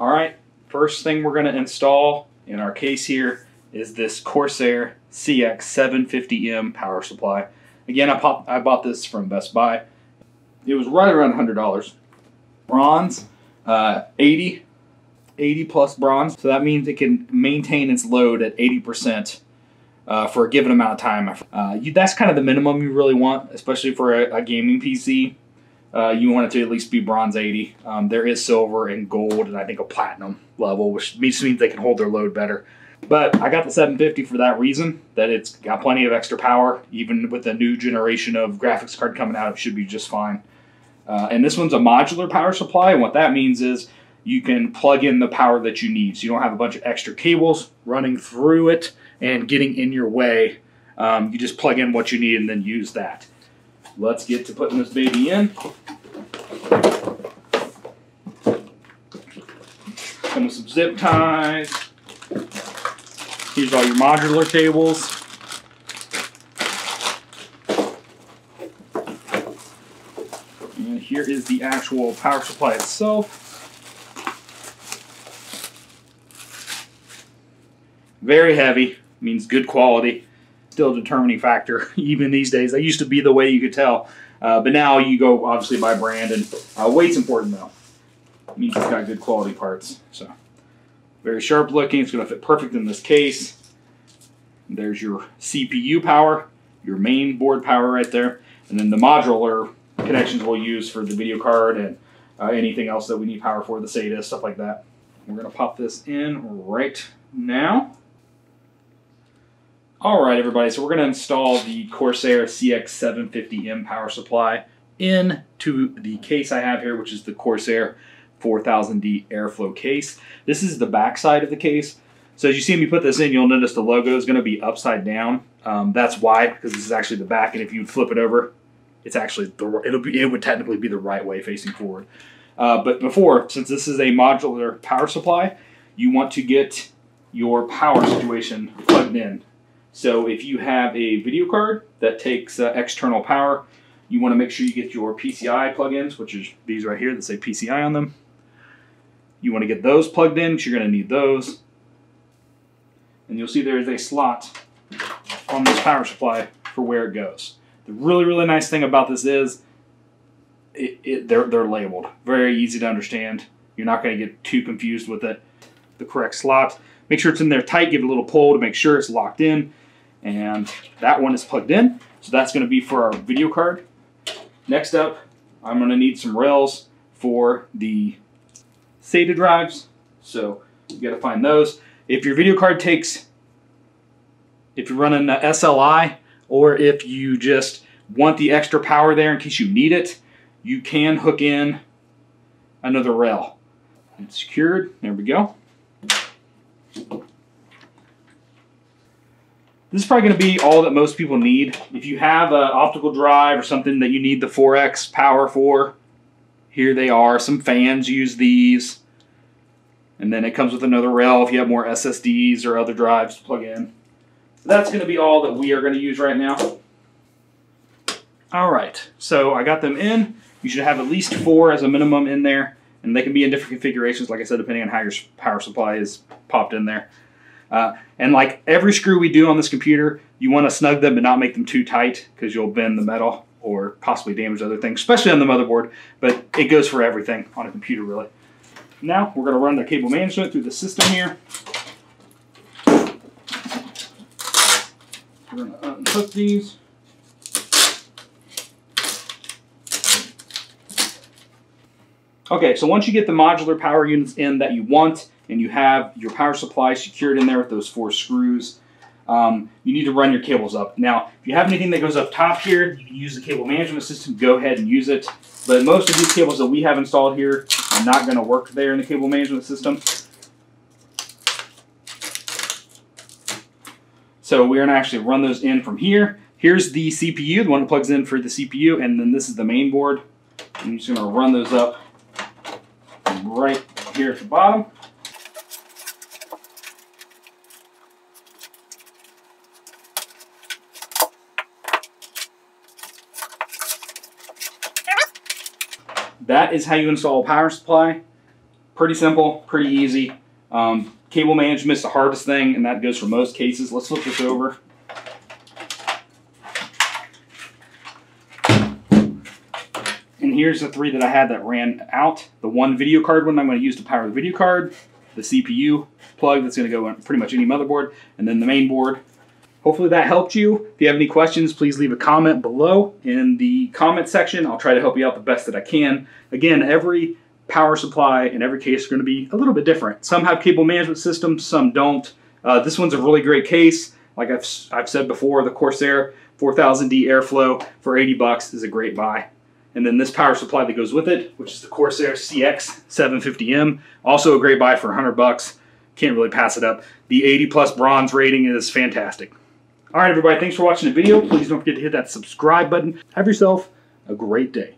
All right, first thing we're going to install in our case here is this Corsair CX750M power supply. Again, I bought this from Best Buy. It was right around $100. Bronze, 80 plus bronze. So that means it can maintain its load at 80% for a given amount of time. That's kind of the minimum you really want, especially for a gaming PC. You want it to at least be bronze 80. There is silver and gold and I think a platinum level, which just means they can hold their load better. But I got the 750 for that reason, that it's got plenty of extra power. Even with the new generation of graphics card coming out, it should be just fine. And this one's a modular power supply, and what that means is you can plug in the power that you need. So you don't have a bunch of extra cables running through it and getting in your way. You just plug in what you need and then use that. Let's get to putting this baby in. Come with some zip ties. Here's all your modular cables. And here is the actual power supply itself. Very heavy, means good quality. Still a determining factor even these days. That used to be the way you could tell. But now you go obviously by brand, and weight's important though. It means it's got good quality parts. So very sharp looking. It's going to fit perfect in this case. There's your CPU power, your main board power right there, and then the modular connections we'll use for the video card and anything else that we need power for, the SATA, stuff like that. We're going to pop this in right now. All right, everybody, so we're going to install the Corsair CX750M power supply into the case I have here, which is the Corsair 4000D airflow case. This is the back side of the case. So as you see me put this in, you'll notice the logo is going to be upside down. That's why, because this is actually the back, and if you flip it over, it's actually it would technically be the right way facing forward. But before, since this is a modular power supply, you want to get your power situation plugged in. So if you have a video card that takes external power, you want to make sure you get your PCIe plugins, which is these right here that say PCIe on them. You want to get those plugged in, because you're going to need those. And you'll see there is a slot on this power supply for where it goes. The really, really nice thing about this is they're labeled. Very easy to understand. You're not going to get too confused with it. The correct slot. Make sure it's in there tight. Give it a little pull to make sure it's locked in. And that one is plugged in. So that's going to be for our video card. Next up, I'm going to need some rails for the SATA drives. So you got to find those. If your video card if you're running SLI, or if you just want the extra power there in case you need it, you can hook in another rail. It's secured. There we go. This is probably going to be all that most people need. If you have an optical drive or something that you need the 4x power for, here they are. Some fans use these. And then it comes with another rail if you have more SSDs or other drives to plug in. That's going to be all that we are going to use right now. All right, so I got them in. You should have at least 4 as a minimum in there. And they can be in different configurations, like I said, depending on how your power supply is popped in there. And like every screw we do on this computer, you want to snug them but not make them too tight, because you'll bend the metal or possibly damage other things, especially on the motherboard. But it goes for everything on a computer, really. Now we're going to run the cable management through the system here. We're going to unhook these. Okay, so once you get the modular power units in that you want, and you have your power supply secured in there with those 4 screws, you need to run your cables up. Now, if you have anything that goes up top here, you can use the cable management system, go ahead and use it. But most of these cables that we have installed here are not going to work there in the cable management system. So we're going to actually run those in from here. Here's the CPU, the one that plugs in for the CPU, and then this is the main board. I'm just going to run those up right here at the bottom. That is how you install a power supply. Pretty simple, pretty easy. Cable management's the hardest thing, and that goes for most cases. Let's flip this over. And here's the 3 that I had that ran out. The one video card one I'm going to use to power the video card, the CPU plug that's going to go on pretty much any motherboard, and then the main board. Hopefully that helped you. If you have any questions, please leave a comment below in the comment section. I'll try to help you out the best that I can. Again, every power supply in every case are going to be a little bit different. Some have cable management systems, some don't. This one's a really great case. Like I've said before, the Corsair 4000D Airflow for 80 bucks is a great buy. And then this power supply that goes with it, which is the Corsair CX750M, also a great buy for 100 bucks. Can't really pass it up. The 80+ bronze rating is fantastic. All right, everybody, thanks for watching the video. Please don't forget to hit that subscribe button. Have yourself a great day.